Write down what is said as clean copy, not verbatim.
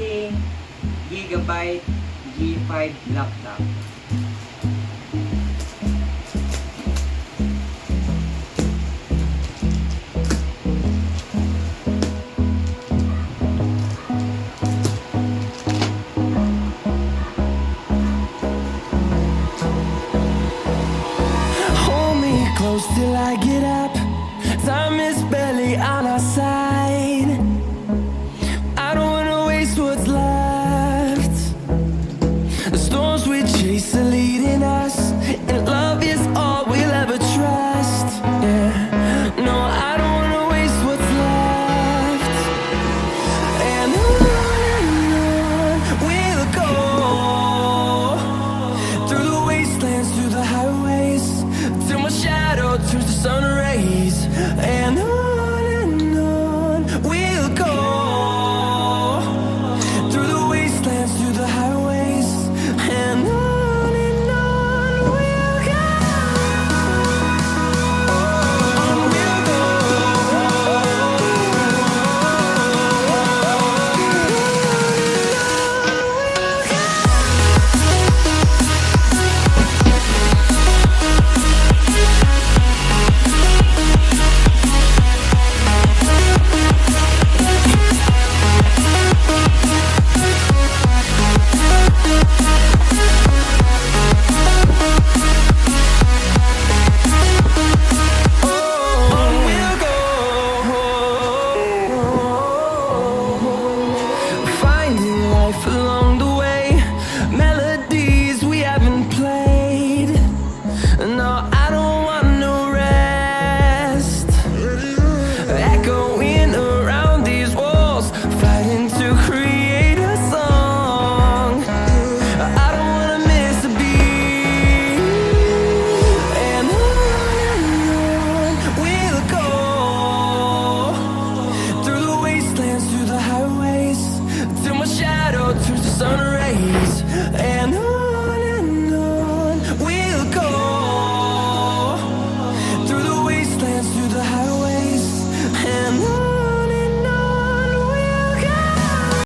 unboxing Gigabyte G5 laptop. Hold me close till I get up. Time is barely on our side. I don't wanna waste what's left. The storms we chase are leading us, and love is all we'll ever trust. Yeah, no, I don't wanna waste what's left. And on we'll go, through the wastelands, through the highways, till my shadow turns to sun rays. And on we'll go, through the wastelands, through the highways, and on we'll go. On we'll go. Finding life along the way, melodies we haven't played. No, I don't want no rest. Echoing around these walls, fighting to create a song. I don't wanna miss a beat. And on we'll go, through the wastelands, through the highways, till my shadow turns to sun rays.